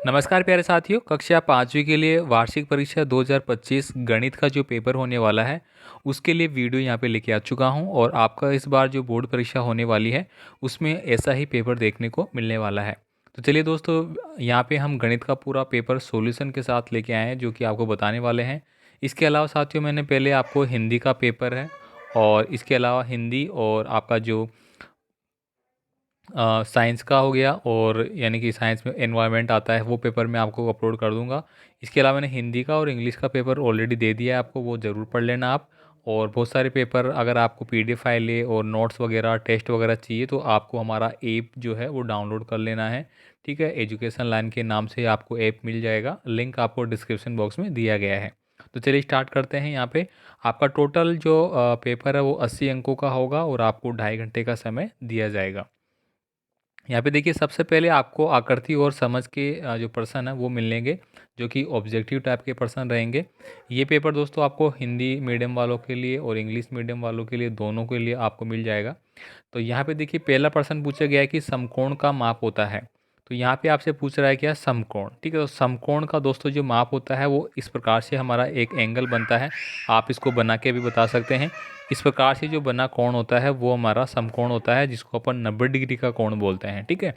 नमस्कार प्यारे साथियों। कक्षा 5वीं के लिए वार्षिक परीक्षा 2025 गणित का जो पेपर होने वाला है उसके लिए वीडियो यहाँ पे लेके आ चुका हूँ। और आपका इस बार जो बोर्ड परीक्षा होने वाली है उसमें ऐसा ही पेपर देखने को मिलने वाला है। तो चलिए दोस्तों, यहाँ पे हम गणित का पूरा पेपर सॉल्यूशन के साथ लेके आए हैं जो कि आपको बताने वाले हैं। इसके अलावा साथियों, मैंने पहले आपको हिंदी का पेपर है और इसके अलावा हिंदी और आपका जो साइंस का हो गया, और यानी कि साइंस में एनवायरनमेंट आता है वो पेपर मैं आपको अपलोड कर दूंगा। इसके अलावा मैंने हिंदी का और इंग्लिश का पेपर ऑलरेडी दे दिया है आपको, वो ज़रूर पढ़ लेना आप। और बहुत सारे पेपर, अगर आपको पीडीएफ फाइलें और नोट्स वगैरह टेस्ट वगैरह चाहिए तो आपको हमारा ऐप जो है वो डाउनलोड कर लेना है। ठीक है, एजुकेशन लाइन के नाम से आपको ऐप मिल जाएगा, लिंक आपको डिस्क्रिप्शन बॉक्स में दिया गया है। तो चलिए स्टार्ट करते हैं। यहाँ पे आपका टोटल जो पेपर है वो 80 अंकों का होगा और आपको 2.5 घंटे का समय दिया जाएगा। यहाँ पे देखिए, सबसे पहले आपको आकृति और समझ के जो प्रश्न है वो मिलेंगे जो कि ऑब्जेक्टिव टाइप के प्रश्न रहेंगे। ये पेपर दोस्तों आपको हिंदी मीडियम वालों के लिए और इंग्लिश मीडियम वालों के लिए, दोनों के लिए आपको मिल जाएगा। तो यहाँ पे देखिए, पहला प्रश्न पूछा गया है कि समकोण का माप होता है। तो यहाँ पे आपसे पूछ रहा है क्या, समकोण। ठीक है, तो समकोण का दोस्तों जो माप होता है वो इस प्रकार से हमारा एक एंगल बनता है। आप इसको बना के भी बता सकते हैं। इस प्रकार से जो बना कोण होता है वो हमारा समकोण होता है, जिसको अपन 90 डिग्री का कोण बोलते हैं। ठीक है,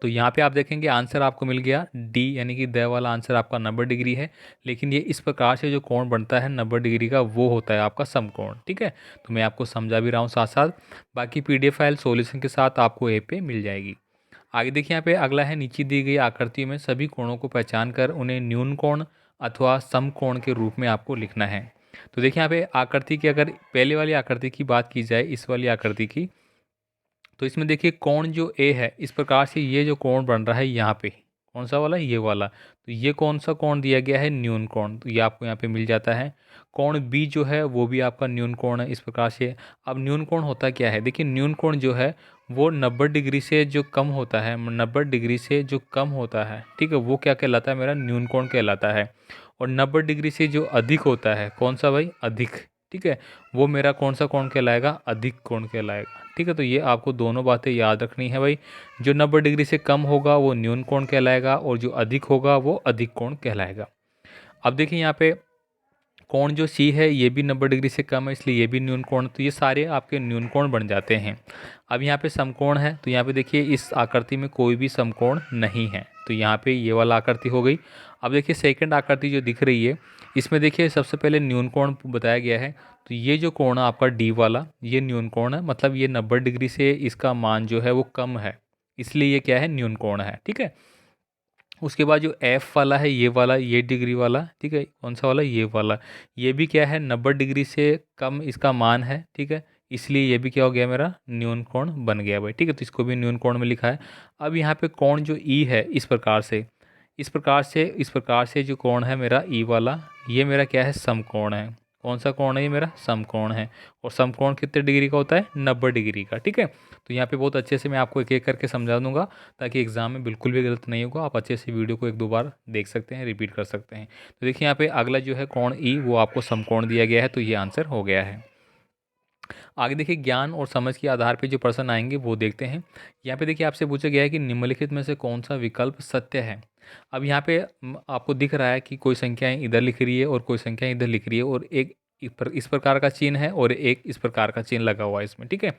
तो यहाँ पे आप देखेंगे आंसर आपको मिल गया डी, यानी कि द वाला आंसर आपका 90 डिग्री है। लेकिन ये इस प्रकार से जो कोण बनता है 90 डिग्री का, वो होता है आपका समकोण। ठीक है, तो मैं आपको समझा भी रहा हूँ साथ साथ। बाकी पीडीएफ फाइल सॉल्यूशन के साथ आपको ऐप पे मिल जाएगी। आगे देखिए, यहाँ पे अगला है, नीचे दी गई आकृति में सभी कोणों को पहचान कर उन्हें न्यून कोण अथवा समकोण के रूप में आपको लिखना है। तो देखिए, यहाँ पे आकृति की, अगर पहले वाली आकृति की बात की जाए, इस वाली आकृति की, तो इसमें देखिए कोण जो ए है, इस प्रकार से ये जो कोण बन रहा है यहाँ पे, कौन सा वाला, ये वाला, तो ये कौन सा कोण दिया गया है, न्यून कोण। तो ये आपको यहाँ पे मिल जाता है। कोण बी जो है वो भी आपका न्यून कोण है, इस प्रकार से। अब न्यून कोण होता क्या है, देखिए न्यून कोण जो है वो 90 डिग्री से जो कम होता है, 90 डिग्री से जो कम होता है, ठीक है, वो क्या कहलाता है, मेरा न्यून कोण कहलाता है। और 90 डिग्री से जो अधिक होता है, कौन सा भाई, अधिक, ठीक है, वो मेरा कौन सा कोण कहलाएगा, अधिक कोण कहलाएगा। ठीक है, तो ये आपको दोनों बातें याद रखनी है भाई। जो 90 डिग्री से कम होगा वो न्यून कोण कहलाएगा, और जो अधिक होगा वो अधिक कोण कहलाएगा। अब देखिए, यहाँ पे कोण जो सी है ये भी 90 डिग्री से कम है, इसलिए ये भी न्यून कोण, तो ये सारे आपके न्यून कोण बन जाते हैं। अब यहाँ पे समकोण है, तो यहाँ पे देखिए इस आकृति में कोई भी समकोण नहीं है, तो यहाँ पे ये वाला आकृति हो गई। अब देखिए सेकंड आकृति जो दिख रही है, इसमें देखिए सबसे पहले न्यून कोण बताया गया है। तो ये जो कोण है आपका डी वाला, ये न्यून कोण है, मतलब ये 90 डिग्री से इसका मान जो है वो कम है, इसलिए ये क्या है, न्यून कोण है। ठीक है, उसके बाद जो एफ वाला है, ये वाला, ये डिग्री वाला, ठीक है, कौन सा वाला, ये वाला, ये भी क्या है, 90 डिग्री से कम इसका मान है। ठीक है, इसलिए ये भी क्या हो गया, मेरा न्यून कोण बन गया भाई। ठीक है, तो इसको भी न्यून कोण में लिखा है। अब यहाँ पे कोण जो ई है, इस प्रकार से, इस प्रकार से जो कोण है मेरा ई वाला, ये मेरा क्या है, समकोण है। कौन सा कोण है, ये मेरा समकोण है। और समकोण कितने डिग्री का होता है, 90 डिग्री का। ठीक है, तो यहाँ पे बहुत अच्छे से मैं आपको एक एक करके समझा दूंगा, ताकि एग्जाम में बिल्कुल भी गलत नहीं होगा। आप अच्छे से वीडियो को एक दो बार देख सकते हैं, रिपीट कर सकते हैं। तो देखिए, यहाँ पे अगला जो है कोण ई, वो आपको समकोण दिया गया है, तो ये आंसर हो गया है। आगे देखिए, ज्ञान और समझ के आधार पे जो प्रश्न आएंगे वो देखते हैं। यहाँ पे देखिए आपसे पूछा गया है कि निम्नलिखित में से कौन सा विकल्प सत्य है। अब यहाँ पे आपको दिख रहा है कि कोई संख्याएं इधर लिख रही है और कोई संख्याएं इधर लिख रही है, और एक इस प्रकार का चिन्ह है और एक इस प्रकार का चिन्ह लगा हुआ है इसमें। ठीक है,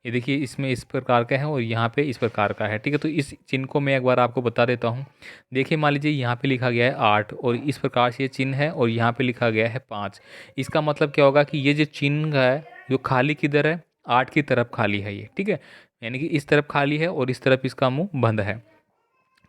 ये देखिए इसमें इस प्रकार का है और यहाँ पे इस प्रकार का है। ठीक है, तो इस चिन्ह को मैं एक बार आपको बता देता हूँ। देखिए, मान लीजिए यहाँ पे लिखा गया है 8 और इस प्रकार से ये चिन्ह है, और यहाँ पे लिखा गया है 5। इसका मतलब क्या होगा कि ये जो चिन्ह है, जो खाली किधर है, 8 की तरफ खाली है ये। ठीक है, यानी कि इस तरफ खाली है और इस तरफ इसका मुंह बंद है।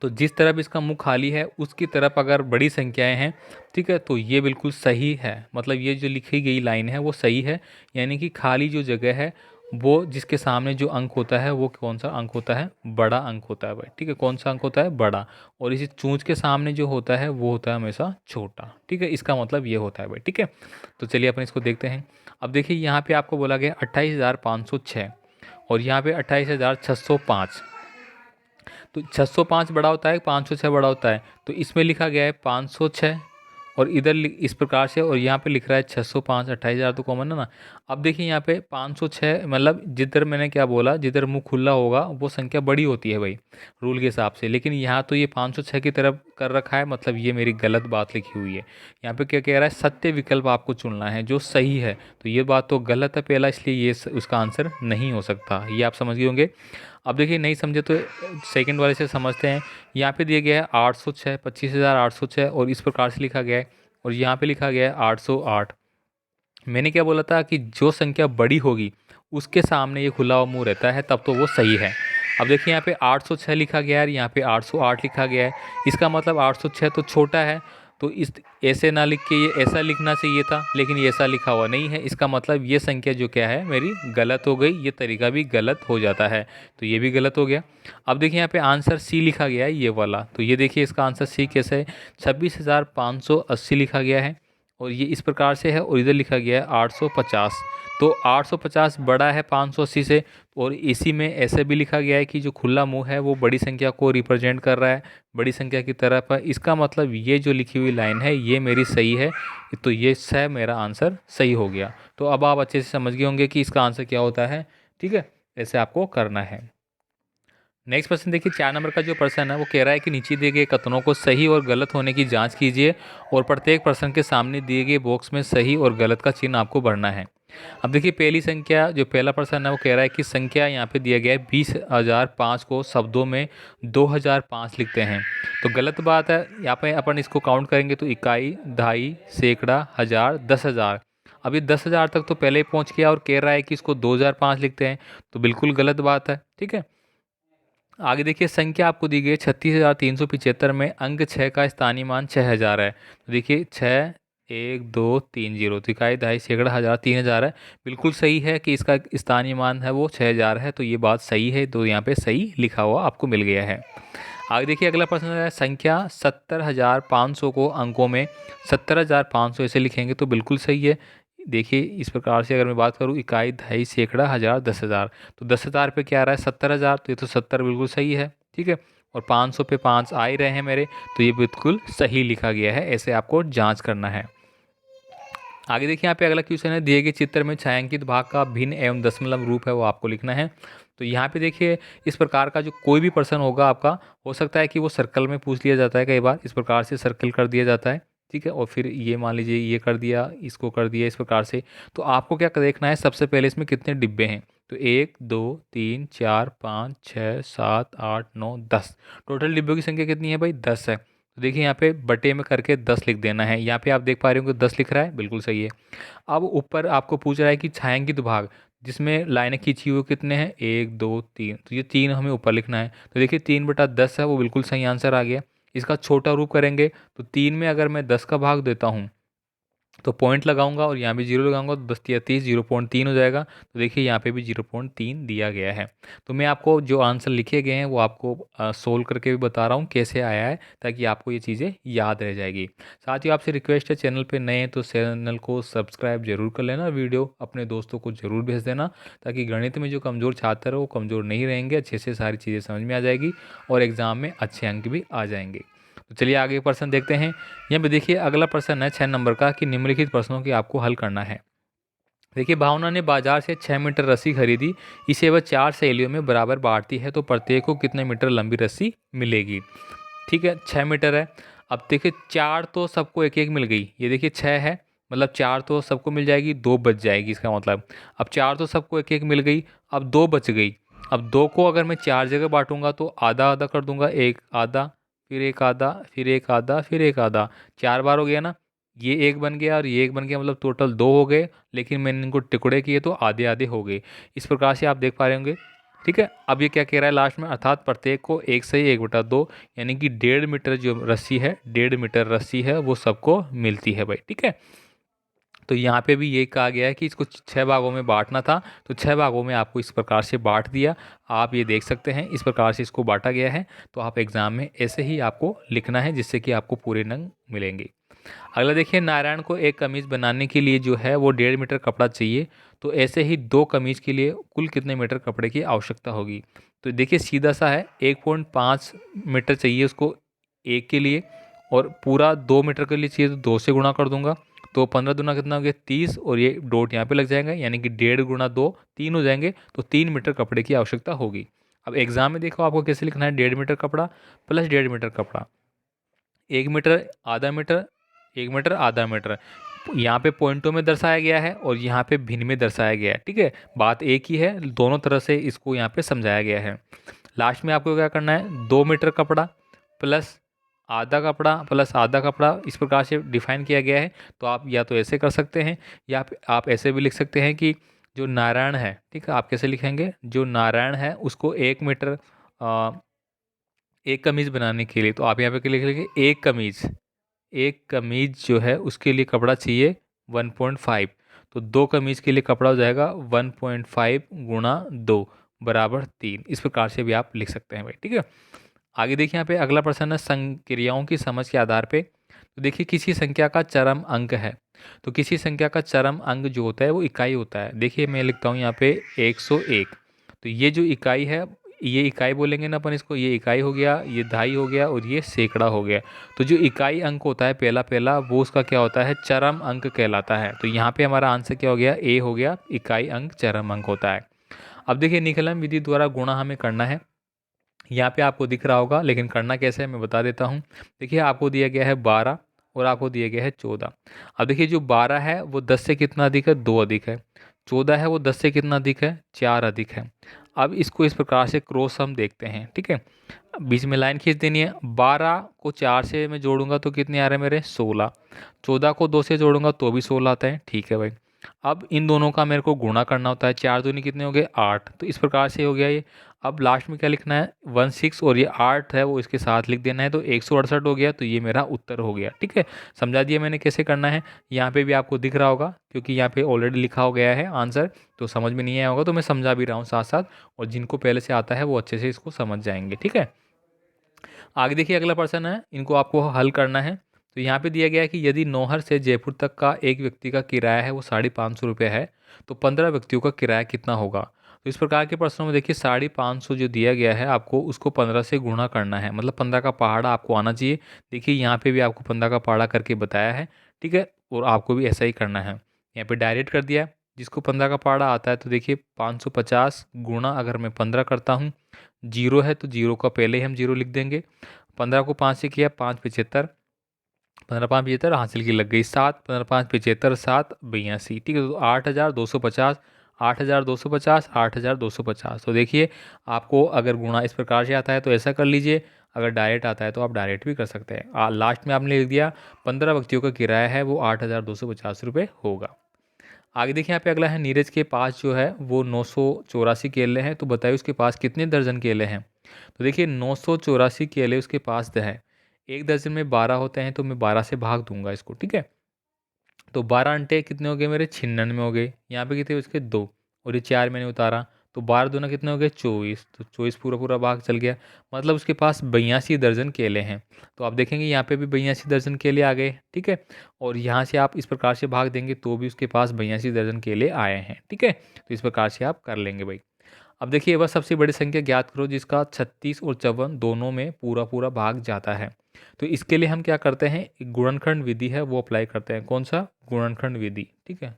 तो जिस तरफ इसका मुंह खाली है उसकी तरफ अगर बड़ी संख्याएं हैं, ठीक है, तो ये बिल्कुल सही है, मतलब ये जो लिखी गई लाइन है वो सही है। यानी कि खाली जो जगह है, वो जिसके सामने जो अंक होता है वो कौन सा अंक होता है, बड़ा अंक होता है भाई। ठीक है, कौन सा अंक होता है, बड़ा। और इसी चूंच के सामने जो होता है वो होता है हमेशा छोटा। ठीक है, इसका मतलब ये होता है भाई। ठीक है, तो चलिए अपन इसको देखते हैं। अब देखिए, यहाँ पे आपको बोला गया 28,506 और यहाँ पे 28,605। तो 605 बड़ा होता है, 506 बड़ा होता है, तो इसमें लिखा गया है 506 और इधर इस प्रकार से, और यहाँ पे लिख रहा है 605, 28,000 तो कॉमन है ना। अब देखिए यहाँ पे 506, मतलब जिधर मैंने क्या बोला, जिधर मुंह खुला होगा वो संख्या बड़ी होती है भाई रूल के हिसाब से, लेकिन यहाँ तो ये 506 की तरफ कर रखा है, मतलब ये मेरी गलत बात लिखी हुई है। यहाँ पे क्या कह रहा है, सत्य विकल्प आपको चुनना है जो सही है, तो ये बात तो गलत है पहला, इसलिए ये उसका आंसर नहीं हो सकता। ये आप समझ गए होंगे। अब देखिए नहीं समझे तो सेकंड वाले से समझते हैं। यहाँ पे दिया गया है 806, 25,806 और इस प्रकार से लिखा गया है, और यहाँ पे लिखा गया है 808। मैंने क्या बोला था कि जो संख्या बड़ी होगी उसके सामने ये खुला हुआ मुंह रहता है, तब तो वो सही है। अब देखिए यहाँ पे 806 लिखा गया है, यहाँ पे 808 लिखा गया है, इसका मतलब 806 तो छोटा है, तो इस ऐसे ना लिख के ये ऐसा लिखना चाहिए था, लेकिन ये ऐसा लिखा हुआ नहीं है, इसका मतलब ये संख्या जो क्या है मेरी गलत हो गई, ये तरीका भी गलत हो जाता है, तो ये भी गलत हो गया। अब देखिए यहाँ पे आंसर सी लिखा गया है ये वाला, तो ये देखिए इसका आंसर सी कैसे है, 26,580 लिखा गया है, और ये इस प्रकार से है, और इधर लिखा गया है 850। तो 850 बड़ा है 580 से, और इसी में ऐसे भी लिखा गया है कि जो खुला मुंह है वो बड़ी संख्या को रिप्रेजेंट कर रहा है, बड़ी संख्या की तरफ है, इसका मतलब ये जो लिखी हुई लाइन है ये मेरी सही है, तो ये स मेरा आंसर सही हो गया। तो अब आप अच्छे से समझ गए होंगे कि इसका आंसर क्या होता है। ठीक है, ऐसे आपको करना है। नेक्स्ट प्रश्न देखिए, 4 नंबर का जो प्रश्न है वो कह रहा है कि नीचे दिए गए कथनों को सही और गलत होने की जांच कीजिए, और प्रत्येक प्रश्न के सामने दिए गए बॉक्स में सही और गलत का चिन्ह आपको भरना है। अब देखिए पहली संख्या, जो पहला प्रश्न है वो कह रहा है कि संख्या यहाँ पे दिया गया है 20,005 को शब्दों में 2005 लिखते हैं, तो गलत बात है। यहाँ पे अपन इसको काउंट करेंगे तो इकाई, दहाई, सैकड़ा, हजार, 10,000। अब ये 10,000 तक तो पहले ही पहुँच गया, और कह रहा है कि इसको 2005 लिखते हैं, तो बिल्कुल गलत बात है। ठीक है, आगे देखिए संख्या आपको दी गई है 36,375 में अंक 6 का स्थानीय मान 6,000 है, तो देखिए 6, 1, 2, 3, 0, तो इकाई, दहाई, सैकड़ा, हजार, 3,000 है। बिल्कुल सही है कि इसका स्थानीय मान है वो 6,000 है, तो ये बात सही है, तो यहाँ पे सही लिखा हुआ आपको मिल गया है। आगे देखिए अगला प्रश्न है, संख्या 70,500 को अंकों में 70,500 ऐसे लिखेंगे, तो बिल्कुल सही है। देखिए इस प्रकार से अगर मैं बात करूँ, इकाई, दहाई, सैकड़ा, हजार, 10,000, तो 10,000 पे क्या आ रहा है 70,000, तो ये तो 70 बिल्कुल सही है। ठीक है, और 500 पे 5 आ ही रहे हैं मेरे, तो ये बिल्कुल सही लिखा गया है, ऐसे आपको जांच करना है। आगे देखिए यहाँ पे अगला क्वेश्चन है, दिए गए चित्र में छायांकित भाग का भिन्न एवं दशमलव रूप है वो आपको लिखना है। तो यहाँ पे देखिए इस प्रकार का जो कोई भी प्रश्न होगा आपका, हो सकता है कि वो सर्कल में पूछ लिया जाता है, कई बार इस प्रकार से सर्कल कर दिया जाता है। ठीक है, और फिर ये मान लीजिए ये कर दिया, इसको कर दिया इस प्रकार से, तो आपको क्या देखना है, सबसे पहले इसमें कितने डिब्बे हैं, तो 1, 2, 3, 4, 5, 6, 7, 8, 9, 10, टोटल डिब्बों की संख्या कितनी है भाई 10 है। तो देखिए यहाँ पे बटे में करके 10 लिख देना है, यहाँ पे आप देख पा रहे हो कि 10 लिख रहा है, बिल्कुल सही है। अब ऊपर आपको पूछ रहा है कि छायांकित भाग जिसमें लाइनें खींची हुई कितने हैं, 1, 2, 3, तो ये 3 हमें ऊपर लिखना है, तो देखिए 3/10 है, वो बिल्कुल सही आंसर आ गया। इसका छोटा रूप करेंगे तो 3 में अगर मैं 10 का भाग देता हूँ तो पॉइंट लगाऊंगा, और यहाँ भी 0 लगाऊंगा, तो 10 या 30, 0.3 हो जाएगा, तो देखिए यहाँ पे भी 0.3 दिया गया है। तो मैं आपको जो आंसर लिखे गए हैं वो आपको सोल्व करके भी बता रहा हूँ कैसे आया है, ताकि आपको ये चीज़ें याद रह जाएगी। साथ ही आपसे रिक्वेस्ट है, चैनल पे नए हैं तो चैनल को सब्सक्राइब जरूर कर लेना, वीडियो अपने दोस्तों को जरूर भेज देना, ताकि गणित में जो कमज़ोर छात्र है वो कमज़ोर नहीं रहेंगे, अच्छे से सारी चीज़ें समझ में आ जाएगी, और एग्ज़ाम में अच्छे अंक भी आ जाएंगे। तो चलिए आगे प्रश्न देखते हैं। यहाँ पे देखिए अगला प्रश्न है 6 नंबर का, कि निम्नलिखित प्रश्नों की आपको हल करना है। देखिए भावना ने बाजार से 6 मीटर रस्सी खरीदी, इसे वह 4 सहेलियों में बराबर बांटती है, तो प्रत्येक को कितने मीटर लंबी रस्सी मिलेगी। ठीक है, 6 मीटर है। अब देखिए 4 तो सबको एक एक मिल गई, ये देखिए 6 है, मतलब 4 तो सबको मिल जाएगी, 2 बच जाएगी, इसका मतलब अब 4 तो सबको एक एक मिल गई, अब 2 बच गई। अब 2 को अगर मैं 4 जगह बांटूंगा तो आधा आधा कर दूंगा, एक आधा, फिर एक आधा, फिर एक आधा, फिर एक आधा, 4 बार हो गया ना, ये एक बन गया और ये एक बन गया, मतलब टोटल 2 हो गए, लेकिन मैंने इनको टुकड़े किए तो आधे आधे हो गए, इस प्रकार से आप देख पा रहे होंगे। ठीक है, अब ये क्या कह रहा है लास्ट में, अर्थात प्रत्येक को 1 से 1/2, यानी कि 1.5 मीटर जो रस्सी है, 1.5 मीटर रस्सी है वो सबको मिलती है भाई। ठीक है, तो यहाँ पे भी ये कहा गया है कि इसको 6 भागों में बांटना था, तो 6 भागों में आपको इस प्रकार से बांट दिया, आप ये देख सकते हैं इस प्रकार से इसको बांटा गया है। तो आप एग्जाम में ऐसे ही आपको लिखना है, जिससे कि आपको पूरे नंग मिलेंगे। अगला देखिए, नारायण को एक कमीज बनाने के लिए जो है वो 1.5 मीटर कपड़ा चाहिए, तो ऐसे ही 2 कमीज के लिए कुल कितने मीटर कपड़े की आवश्यकता होगी। तो देखिए सीधा सा है, 1.5 मीटर चाहिए उसको एक के लिए, और पूरा 2 मीटर के लिए चाहिए तो 2 से गुणा कर दूंगा, तो 15 दूना कितना हो गया 30, और ये डॉट यहाँ पे लग जाएगा, यानी कि 1.5 गुणा 2 3 हो जाएंगे, तो 3 मीटर कपड़े की आवश्यकता होगी। अब एग्जाम में देखो आपको कैसे लिखना है, 1.5 मीटर कपड़ा प्लस 1.5 मीटर कपड़ा, 1 मीटर आधा मीटर, 1 मीटर आधा मीटर, यहाँ पे पॉइंटों में दर्शाया गया है और यहाँ पे भिन्न में दर्शाया गया है। ठीक है, बात एक ही है, दोनों तरह से इसको यहाँ पे समझाया गया है। लास्ट में आपको क्या करना है, 2 मीटर कपड़ा प्लस आधा कपड़ा प्लस आधा कपड़ा, इस प्रकार से डिफाइन किया गया है। तो आप या तो ऐसे कर सकते हैं, या आप ऐसे भी लिख सकते हैं कि जो नारायण है, ठीक है, आप कैसे लिखेंगे, जो नारायण है उसको 1 मीटर एक कमीज बनाने के लिए, तो आप यहाँ पे क्या लिख लेंगे, एक कमीज जो है उसके लिए कपड़ा चाहिए 1.5, तो 2 कमीज के लिए कपड़ा हो जाएगा 1.5 गुणा 2 बराबर 3। इस प्रकार से भी आप लिख सकते हैं भाई। ठीक है, आगे देखिए यहाँ पे अगला प्रश्न है संक्रियाओं की समझ के आधार पे। तो देखिए किसी संख्या का चरम अंक है, तो किसी संख्या का चरम अंक जो होता है वो इकाई होता है। देखिए मैं लिखता हूँ यहाँ पे 101, तो ये जो इकाई है, ये इकाई बोलेंगे ना अपन इसको, ये इकाई हो गया, ये दहाई हो गया, और ये सैकड़ा हो गया। तो जो इकाई अंक होता है पहला पहला, वो उसका क्या होता है, चरम अंक कहलाता है। तो यहाँ पे हमारा आंसर क्या हो गया, ए हो गया, इकाई अंक चरम अंक होता है। अब देखिए निकलन विधि द्वारा गुणा हमें करना है, यहाँ पे आपको दिख रहा होगा, लेकिन करना कैसे है मैं बता देता हूँ। देखिए आपको दिया गया है 12 और आपको दिया गया है 14। अब देखिए जो 12 है वो 10 से कितना अधिक है, 2 अधिक है। 14 है वो 10 से कितना अधिक है, 4 अधिक है। अब इसको इस प्रकार से क्रॉस हम देखते हैं। ठीक है, बीच में लाइन खींच देनी है। 12 को 4 से मैं जोड़ूंगा तो कितने आ रहे हैं मेरे, 16। 14 को 2 से जोड़ूंगा तो भी 16 आता है। ठीक है भाई, अब इन दोनों का मेरे को गुणा करना होता है, 4 दूनी कितने हो गए, 8। तो इस प्रकार से हो गया ये। अब लास्ट में क्या लिखना है, 16, और ये 8 है वो इसके साथ लिख देना है, तो 168 हो गया। तो ये मेरा उत्तर हो गया। ठीक है, समझा दिया मैंने कैसे करना है। यहाँ पे भी आपको दिख रहा होगा, क्योंकि यहाँ पे ऑलरेडी लिखा हो गया है आंसर, तो समझ में नहीं आया होगा, तो मैं समझा भी रहा हूँ साथ साथ, और जिनको पहले से आता है वो अच्छे से इसको समझ जाएंगे। ठीक है, आगे देखिए अगला प्रश्न है, इनको आपको हल करना है। तो यहाँ पे दिया गया है कि यदि नौहर से जयपुर तक का एक व्यक्ति का किराया है वो 550 है, तो 15 व्यक्तियों का किराया कितना होगा। तो इस प्रकार के प्रश्नों में देखिए 550 जो दिया गया है आपको उसको 15 से गुणा करना है, मतलब 15 का पहाड़ा आपको आना चाहिए। देखिए यहाँ पे भी आपको 15 का पहाड़ा करके बताया है। ठीक है, और आपको भी ऐसा ही करना है। यहाँ पे डायरेक्ट कर दिया है, जिसको 15 का पहाड़ा आता है, तो देखिए 550 गुणा अगर मैं 15 करता हूँ, जीरो है तो जीरो का पहले ही हम जीरो लिख देंगे। 15 को 5 से किया, 5 75, 15 5 75 हासिल की लग गई 7, 15 5 75 7 82। ठीक है, तो 8,250, 8,250, 8,250। तो देखिए आपको अगर गुणा इस प्रकार से आता है तो ऐसा कर लीजिए, अगर डायरेक्ट आता है तो आप डायरेक्ट भी कर सकते हैं। लास्ट में आपने लिख दिया 15 व्यक्तियों का किराया है वो 8,250 होगा। आगे देखिए यहाँ पे अगला है, नीरज के पास जो है वो 984 केले हैं, तो बताइए उसके पास कितने दर्जन केले हैं। तो देखिए 984 केले उसके पास है, एक दर्जन में 12 होते हैं, तो मैं 12 से भाग दूंगा इसको। ठीक है, तो 12 अंटे कितने हो गए मेरे, 96 हो गए। यहाँ पे कितने उसके 2, और ये 4 मैंने उतारा, तो 12 दूना कितने हो गए 24, तो 24 पूरा पूरा भाग चल गया, मतलब उसके पास 82 दर्जन केले हैं। तो आप देखेंगे यहाँ पे भी 82 दर्जन केले आ गए। ठीक है, और यहाँ से आप इस प्रकार से भाग देंगे तो भी उसके पास 82 दर्जन केले आए हैं। ठीक है, तो इस प्रकार से आप कर लेंगे भाई। अब देखिए वह सबसे बड़ी संख्या ज्ञात करो जिसका 36 और 54 दोनों में पूरा पूरा भाग जाता है। तो इसके लिए हम क्या करते हैं, एक गुणनखंड विधि है वो अप्लाई करते हैं। कौन सा, गुणनखंड विधि। ठीक है,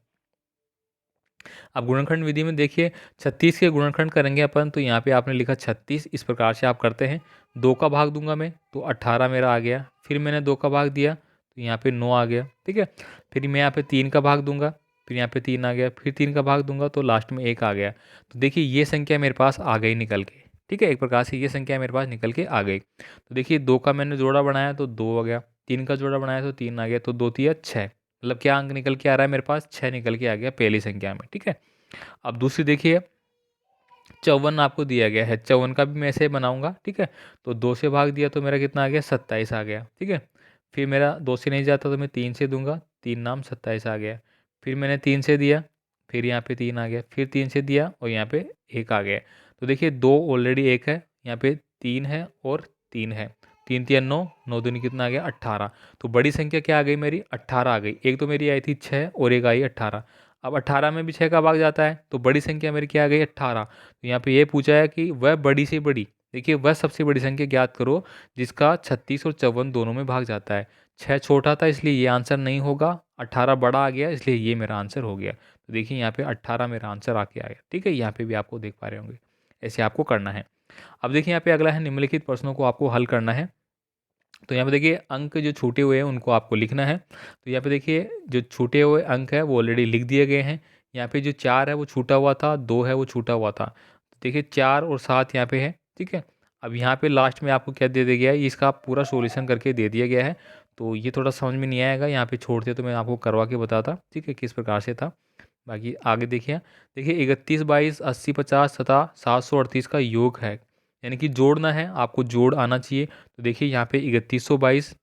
अब गुणनखंड विधि में देखिए 36 के गुणनखंड करेंगे अपन, तो यहाँ पे आपने लिखा 36, इस प्रकार से आप करते हैं। 2 का भाग दूंगा मैं तो 18 मेरा आ गया, फिर मैंने 2 का भाग दिया तो यहाँ पे 9 आ गया। ठीक है, फिर मैं यहाँ पे 3 का भाग दूंगा, फिर यहाँ पे 3 आ गया, फिर 3 का भाग दूंगा तो लास्ट में 1 आ गया। तो देखिए ये संख्या मेरे पास आ गई निकल के। ठीक है, एक प्रकार से ये संख्या मेरे पास निकल के आ गई। तो देखिए 2 का मैंने जोड़ा बनाया तो 2 आ गया, 3 का जोड़ा बनाया तो 3 आ गया, तो 2 3 6, मतलब क्या अंक निकल के आ रहा है मेरे पास, 6 निकल के आ गया पहली संख्या में। ठीक है, अब दूसरी देखिए 54 आपको दिया गया है, 54 का भी मैं ऐसे बनाऊंगा। ठीक है, तो 2 से भाग दिया तो मेरा कितना आ गया, 27 आ गया। ठीक है, फिर मेरा 2 से नहीं जाता तो मैं 3 से दूंगा, 3 नाम 27 आ गया। फिर मैंने 3 से दिया, फिर यहाँ पे 3 आ गया, फिर 3 से दिया और यहाँ पे 1 आ गया। तो देखिए 2 ऑलरेडी 1 है, यहाँ पे 3 है और 3 है, 3 3 9, 9 दूनी कितना आ गया 18। तो बड़ी संख्या क्या आ गई मेरी, 18 आ गई। एक तो मेरी आई थी 6 और एक आई 18। अब 18 में भी 6 का भाग जाता है, तो बड़ी संख्या मेरी क्या आ गई 18। तो यहाँ पे ये पूछा है कि वह बड़ी से बड़ी, देखिए वह सबसे बड़ी संख्या ज्ञात करो जिसका 36 और 54 दोनों में भाग जाता है। 6 छोटा था इसलिए ये आंसर नहीं होगा, 18 बड़ा आ गया इसलिए ये मेरा आंसर हो गया। तो देखिए यहाँ पे 18 मेरा आंसर आके आ गया। ठीक है, यहाँ पे भी आपको देख पा रहे होंगे, ऐसे आपको करना है। अब देखिए यहाँ पे अगला है निम्नलिखित प्रश्नों को आपको हल करना है। तो यहाँ पे देखिए अंक जो छूटे हुए हैं उनको आपको लिखना है। तो यहाँ पे देखिए जो छूटे हुए अंक है वो ऑलरेडी लिख दिए गए हैं। यहाँ पे जो 4 है वो छूटा हुआ था, 2 है वो छूटा हुआ था। तो देखिए 4 और 7 यहाँ पे है। ठीक है, अब यहाँ पे लास्ट में आपको क्या दे दिया गया है, इसका पूरा सॉल्यूशन करके दे दिया गया है। तो ये थोड़ा समझ में नहीं आएगा, यहाँ पे छोड़ते तो मैं आपको करवा के बताता, ठीक है, किस प्रकार से था। बाकी आगे देखिए, देखिए 31, 22, 80, 50 तथा 738 का योग है, यानी कि जोड़ना है, आपको जोड़ आना चाहिए। तो देखिए यहाँ पे 3122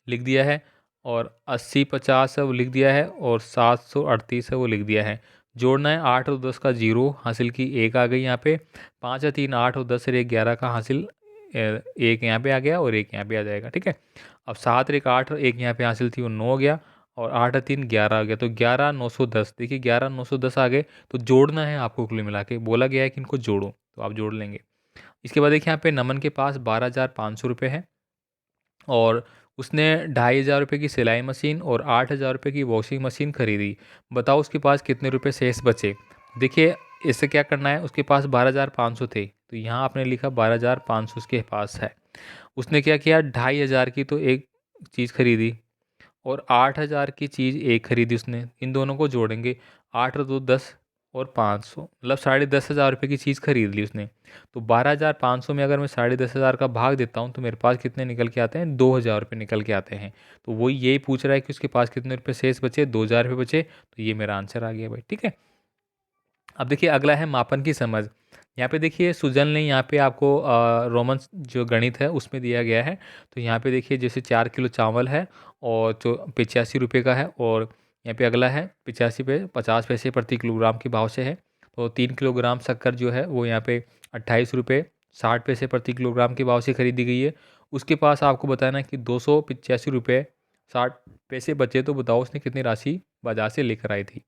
लिख दिया है और 80, 50 है वो लिख दिया है और 738 है वो लिख दिया है। जोड़ना है 8 और 10 का 0 हासिल की 1 आ गई यहाँ पे। 5 या 3 8 और 10 और 1 11 का हासिल 1 यहाँ पे आ गया और 1 यहाँ पे आ जाएगा। ठीक है, अब 7 और 1 8 और 1 यहाँ पे हासिल थी वो 9 हो गया और 8 और 3 11 आ गया। तो 11 910, देखिए 11 910 आ गए। तो जोड़ना है आपको, कुल मिला के बोला गया है कि इनको जोड़ो, तो आप जोड़ लेंगे। इसके बाद देखिए यहाँ पे नमन के पास 12,500 रुपये है और उसने 2,500 रुपये की सिलाई मशीन और 8,000 रुपये की वॉशिंग मशीन खरीदी। बताओ उसके पास कितने रुपए शेष बचे। देखिए इससे क्या करना है, उसके पास 12,500 थे, तो यहाँ आपने लिखा 12,500 उसके पास है। उसने क्या किया, 2,500 की तो एक चीज़ खरीदी और 8,000 की चीज़ एक खरीदी उसने। इन दोनों को जोड़ेंगे, 8 और 2 10 और 500, मतलब 10,500 रुपये की चीज़ खरीद ली उसने। तो 12,500 में अगर मैं 10,500 का भाग देता हूँ तो मेरे पास कितने निकल के आते हैं, 2,000 रुपये निकल के आते हैं। तो वही यही पूछ रहा है कि उसके पास कितने रुपये शेष बचे, 2,000 रुपये बचे। तो ये मेरा आंसर आ गया भाई। ठीक है, अब देखिए अगला है मापन की समझ। यहाँ पे देखिए सुजन ने यहाँ पे आपको रोमन जो गणित है उसमें दिया गया है। तो यहाँ पे देखिए जैसे 4 किलो चावल है और जो 85 रुपये का है, और यहाँ पे अगला है 85 पे 50 पैसे प्रति किलोग्राम के भाव से है। तो 3 किलोग्राम शक्कर जो है वो यहाँ पे 28 रुपये 60 पैसे प्रति किलोग्राम के भाव से खरीदी गई है। उसके पास आपको बताना है कि 285 रुपये 60 पैसे बचे। तो बताओ उसने कितनी राशि बाजार से लेकर आई थी।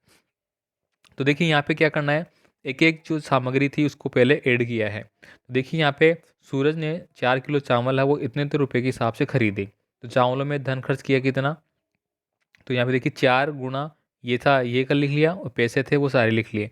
तो देखिए यहाँ पे क्या करना है, एक एक जो सामग्री थी उसको पहले ऐड किया है। तो देखिए यहाँ पे सूरज ने 4 किलो चावल है वो इतने तो रुपए के हिसाब से खरीदे। तो चावलों में धन खर्च किया कितना, तो यहाँ पे देखिए 4 गुना ये था, ये कर लिख लिया, और पैसे थे वो सारे लिख लिए।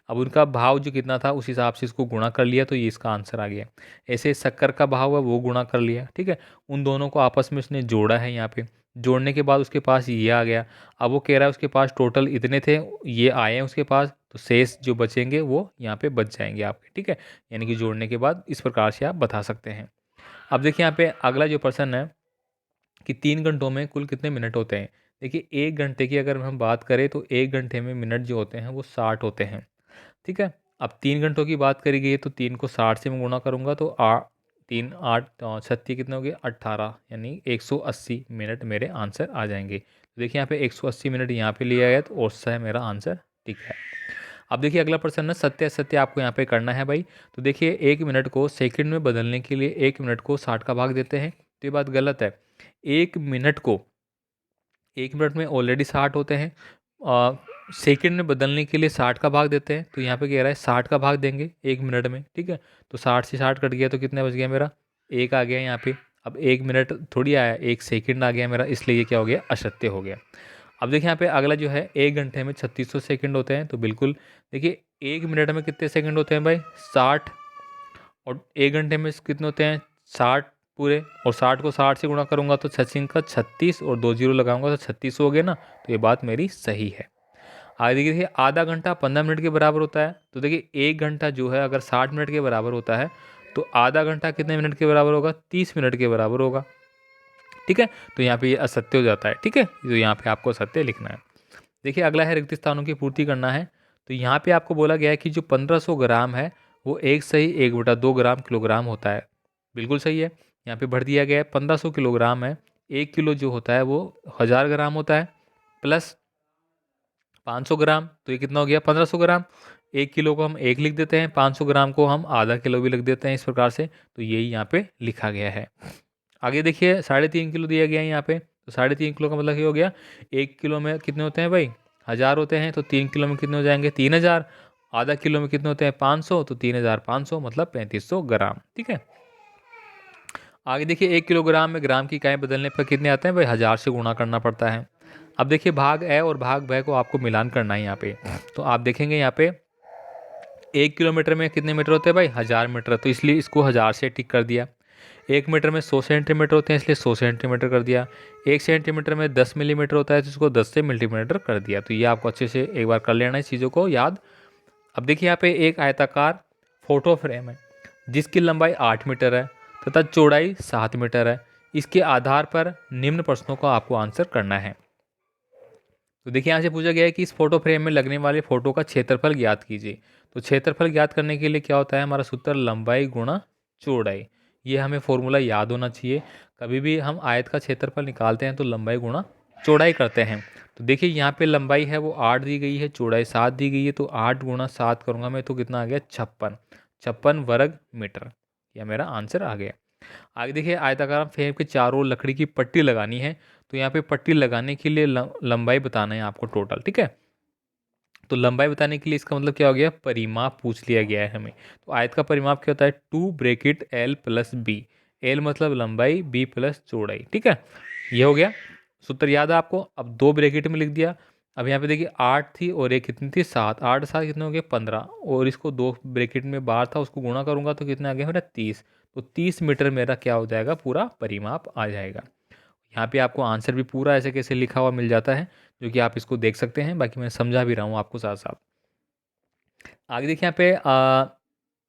अब उनका भाव जो कितना था उस हिसाब से इसको गुणा कर लिया, तो ये इसका आंसर आ गया। ऐसे शक्कर का भाव है वो गुणा कर लिया। ठीक है, उन दोनों को आपस में उसने जोड़ा है। यहाँ पे जोड़ने के बाद उसके पास ये आ गया। अब वो कह रहा है उसके पास टोटल इतने थे, ये आए हैं उसके पास, तो शेष जो बचेंगे वो यहाँ पे बच जाएंगे आपके। ठीक है, यानी कि जोड़ने के बाद इस प्रकार से आप बता सकते हैं। अब देखिए यहाँ पे अगला जो प्रश्न है कि 3 घंटों में कुल कितने मिनट होते हैं। देखिए 1 घंटे की अगर हम बात करें तो 1 घंटे में मिनट जो होते हैं वो 60 होते हैं। ठीक है, अब 3 घंटों की बात करी गई है तो 3 को 60 से मैं गुणा करूंगा तो 3 8 36 कितने हो गए, 18, यानी 180 मिनट मेरे आंसर आ जाएंगे। तो देखिए यहाँ पे 180 मिनट यहाँ पे लिया गया, तो उससे मेरा आंसर ठीक है। अब देखिए अगला प्रश्न है सत्य असत्य आपको यहाँ पे करना है भाई। तो देखिए 1 मिनट को सेकंड में बदलने के लिए 1 मिनट को 60 का भाग देते हैं, तो ये बात गलत है। 1 मिनट को 1 मिनट में ऑलरेडी 60 होते हैं, सेकंड में बदलने के लिए 60 का भाग देते हैं। तो यहाँ पे कह रहा है 60 का भाग देंगे 1 मिनट में। ठीक है, तो 60 से 60 कट गया तो कितना बच गया मेरा, 1 आ गया यहाँ पे। अब 1 मिनट थोड़ी आया, 1 सेकंड आ गया मेरा, इसलिए ये क्या हो गया, असत्य हो गया। अब देखिए यहाँ पे अगला जो है 1 घंटे में 3600 सेकंड होते हैं, तो बिल्कुल देखिए 1 मिनट में कितने सेकंड होते हैं भाई, 60, और 1 घंटे में कितने होते हैं, 60 पूरे, और 60 को 60 से गुणा करूंगा तो 6 का 36 और 2 जीरो लगाऊंगा तो 36 हो गया ना। तो ये बात मेरी सही है। आगे देखिए आधा घंटा 15 मिनट के बराबर होता है। तो देखिए 1 घंटा जो है अगर 60 मिनट के बराबर होता है तो आधा घंटा कितने मिनट के बराबर होगा, 30 मिनट के बराबर होगा। ठीक है, तो यहाँ पे ये असत्य हो जाता है। ठीक है, तो यहाँ पे आपको असत्य लिखना है। देखिए अगला है रिक्त स्थानों की पूर्ति करना है। तो यहाँ पे आपको बोला गया है कि जो 1500 ग्राम है वो एक सही 1/2 ग्राम किलोग्राम होता है। बिल्कुल सही है, यहाँ पे भर दिया गया है 1500 किलोग्राम है। 1 किलो जो होता है वो 1000 ग्राम होता है, प्लस 500 ग्राम, तो ये कितना हो गया, 1500 ग्राम। 1 किलो को हम 1 लिख देते हैं, 500 ग्राम को हम आधा किलो भी लिख देते हैं, इस प्रकार से। तो यही यहाँ पे लिखा गया है। आगे देखिए 3.5 किलो दिया गया है यहाँ पे। तो 3.5 किलो का मतलब ये हो गया, 1 किलो में कितने होते हैं भाई, 1000 होते हैं, तो 3 किलो में कितने हो जाएंगे, 3000। आधा किलो में कितने होते हैं 500, तो 3500 मतलब 3500 ग्राम। ठीक है, आगे देखिए 1 किलोग्राम में ग्राम की इकाई बदलने पर कितने आते हैं भाई, 1000 से गुणा करना पड़ता है। अब देखिए भाग ए और भाग ब को आपको मिलान करना है यहाँ पे। तो आप देखेंगे यहाँ पे 1 किलोमीटर में कितने मीटर होते हैं भाई, 1000 मीटर, तो इसलिए इसको 1000 से टिक कर दिया। 1 मीटर में 100 सेंटीमीटर होते हैं, इसलिए 100 सेंटीमीटर कर दिया। 1 सेंटीमीटर में 10 मिलीमीटर होता है, तो इसको 10 से मल्टीमीटर कर दिया। तो ये आपको अच्छे से एक बार कर लेना है चीज़ों को याद। अब देखिए यहाँ पे एक आयताकार फोटो फ्रेम है जिसकी लंबाई 8 मीटर है तथा चौड़ाई 7 मीटर है। इसके आधार पर निम्न प्रश्नों का आपको आंसर करना है। तो देखिए यहाँ से पूछा गया है कि इस फोटो फ्रेम में लगने वाले फोटो का क्षेत्रफल ज्ञात कीजिए। तो क्षेत्रफल ज्ञात करने के लिए क्या होता है, हमारा सूत्र लंबाई गुणा चौड़ाई। ये हमें फॉर्मूला याद होना चाहिए। कभी भी हम आयत का क्षेत्रफल निकालते हैं तो लंबाई गुणा चौड़ाई करते हैं। तो देखिए यहाँ पे लंबाई है वो 8 दी गई है, चौड़ाई 7 दी गई है, तो 8 गुणा 7 करूँगा मैं तो कितना आ गया 56, 56 वर्ग मीटर। यह मेरा आंसर आ गया। आगे देखिए आयताकार फ्रेम के चारों ओर लकड़ी की पट्टी लगानी है। तो यहाँ पे पट्टी लगाने के लिए लंबाई बताना है आपको टोटल। ठीक है, तो लंबाई बताने के लिए इसका मतलब क्या हो गया, परिमाप पूछ लिया गया है हमें। तो आयत का परिमाप क्या होता है, 2 L+B। L मतलब लंबाई, B प्लस चौड़ाई। ठीक है, ये हो गया सूत्र, याद है आपको। अब 2 ब्रैकेट में लिख दिया। अब यहाँ पे देखिए 8 थी और एक कितनी थी 7, 8 7 कितने हो गए 15, और इसको 2 ब्रैकेट में बाहर था उसको गुणा करूंगा तो कितना आ गया मेरा 30। तो 30 मीटर मेरा क्या हो जाएगा, पूरा परिमाप आ जाएगा। यहाँ पे आपको आंसर भी पूरा ऐसे कैसे लिखा हुआ मिल जाता है, जो कि आप इसको देख सकते हैं। बाकी मैं समझा भी रहा हूँ आपको साथ साथ। आगे देखिए यहाँ पे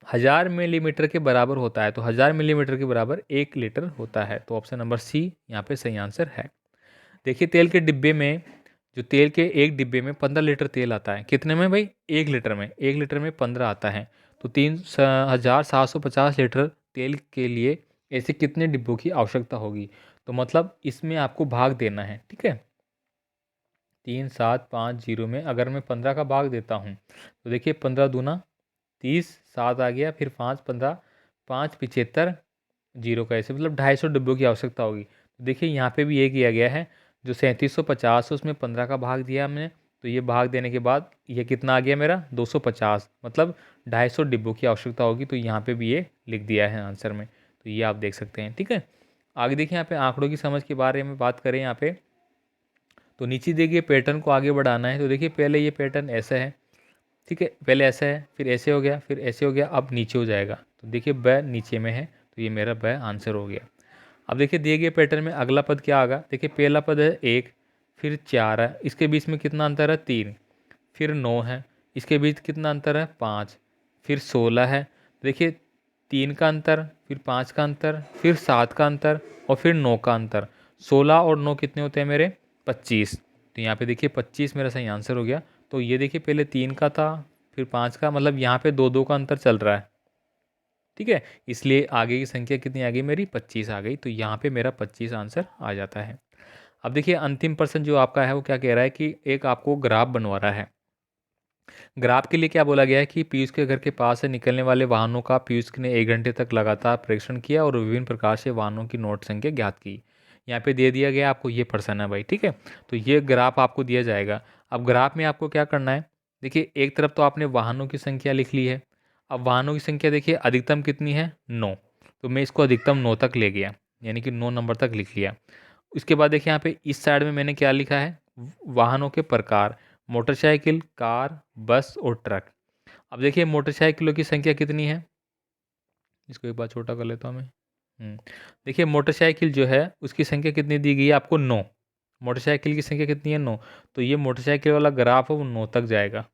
1000 मिलीमीटर के बराबर होता है। तो 1000 मिलीमीटर के बराबर 1 लीटर होता है। तो ऑप्शन नंबर सी यहाँ पे सही आंसर है। देखिए तेल के डिब्बे में, जो तेल के एक डिब्बे में 15 लीटर तेल आता है, कितने में भाई, 1 लीटर में, 1 लीटर में 15 आता है। तो 3750 लीटर तेल के लिए ऐसे कितने डिब्बों की आवश्यकता होगी। तो मतलब इसमें आपको भाग देना है। ठीक है, 3750 में अगर मैं 15 का भाग देता हूँ तो देखिए 15 दूना 30, 7 आ गया, फिर 5 15, 5 75, जीरो का ऐसे मतलब 250 डिब्बों की आवश्यकता होगी। तो देखिए यहाँ पे भी ये किया गया है, जो 3750 है उसमें 15 का भाग दिया हमने, तो ये भाग देने के बाद ये कितना आ गया मेरा 250, मतलब 250 डिब्बों की आवश्यकता होगी। तो यहाँ पे भी ये लिख दिया है आंसर में। तो ये आप देख सकते हैं। ठीक है, आगे देखिए यहाँ पे आंकड़ों की समझ के बारे में बात करें यहाँ पे, तो नीचे देखिए पैटर्न को आगे बढ़ाना है। तो देखिए पहले ये पैटर्न ऐसा है, ठीक है, पहले ऐसा है, फिर ऐसे हो गया, फिर ऐसे हो गया, अब नीचे हो जाएगा। तो देखिए ब नीचे में है, तो ये मेरा ब आंसर हो गया। अब देखिए दिए गए पैटर्न में अगला पद क्या आएगा, देखिए पहला पद है 1, फिर 4 है, इसके बीच में कितना अंतर है 3, फिर 9 है, इसके बीच कितना अंतर है 5, फिर 16 है, देखिए 3 का अंतर, फिर 5 का अंतर, फिर 7 का अंतर और फिर 9 का अंतर। 16 और 9 कितने होते हैं मेरे 25। तो यहाँ पे देखिए 25 मेरा सही आंसर हो गया। तो ये देखिए पहले 3 का था, फिर 5 का, मतलब यहाँ पे 2 2 का अंतर चल रहा है। ठीक है, इसलिए आगे की संख्या कितनी आ गई मेरी 25 आ गई। तो यहाँ पे मेरा 25 आंसर आ जाता है। अब देखिए अंतिम प्रश्न जो आपका है वो क्या कह रहा है कि एक आपको ग्राफ बनवा रहा है। ग्राफ के लिए क्या बोला गया है कि पीयूष के घर के पास से निकलने वाले वाहनों का पीयूष ने 1 घंटे तक लगातार परीक्षण किया और विभिन्न प्रकार से वाहनों की नोट संख्या ज्ञात की। यहाँ पे दे दिया गया आपको ये प्रश्न है भाई। ठीक है, तो ये ग्राफ आपको दिया जाएगा। अब ग्राफ में आपको क्या करना है, देखिए एक तरफ तो आपने वाहनों की संख्या लिख ली है। अब वाहनों की संख्या देखिए अधिकतम कितनी है 9, तो मैं इसको अधिकतम 9 तक ले गया, यानी कि 9 नंबर तक लिख लिया। उसके बाद देखिए यहाँ पे इस साइड में मैंने क्या लिखा है, वाहनों के प्रकार, मोटरसाइकिल, कार, बस और ट्रक। अब देखिए मोटरसाइकिलों की संख्या कितनी है, इसको एक बार छोटा कर लेता हूँ मैं। देखिए मोटरसाइकिल जो है उसकी संख्या कितनी दी गई है आपको 9, मोटरसाइकिल की संख्या कितनी है 9। तो ये मोटरसाइकिल वाला ग्राफ है वो 9 तक जाएगा।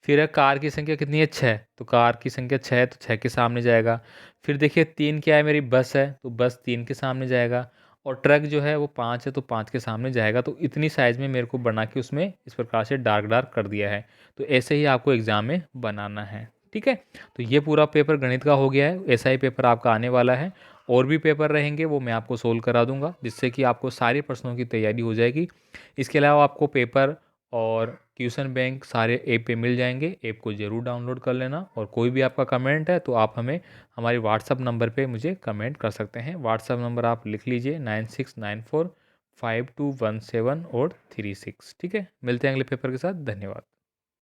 फिर है कार की संख्या कितनी है 6, तो कार की संख्या 6 है तो 6 के सामने जाएगा। फिर देखिए 3 क्या है मेरी बस है, तो बस 3 के सामने जाएगा। और ट्रक जो है वो 5 है तो 5 के सामने जाएगा। तो इतनी साइज़ में मेरे को बना के उसमें इस प्रकार से डार्क डार्क कर दिया है। तो ऐसे ही आपको एग्ज़ाम में बनाना है। ठीक है, तो ये पूरा पेपर गणित का हो गया है। ऐसा ही पेपर आपका आने वाला है, और भी पेपर रहेंगे वो मैं आपको सोल्व करा दूंगा, जिससे कि आपको सारे प्रश्नों की तैयारी हो जाएगी। इसके अलावा आपको पेपर और ट्यूशन बैंक सारे ऐप पे मिल जाएंगे। ऐप को ज़रूर डाउनलोड कर लेना। और कोई भी आपका कमेंट है तो आप हमें हमारे व्हाट्सअप नंबर पे मुझे कमेंट कर सकते हैं। व्हाट्सअप नंबर आप लिख लीजिए 96945217 और 36। ठीक है, मिलते हैं अगले पेपर के साथ। धन्यवाद।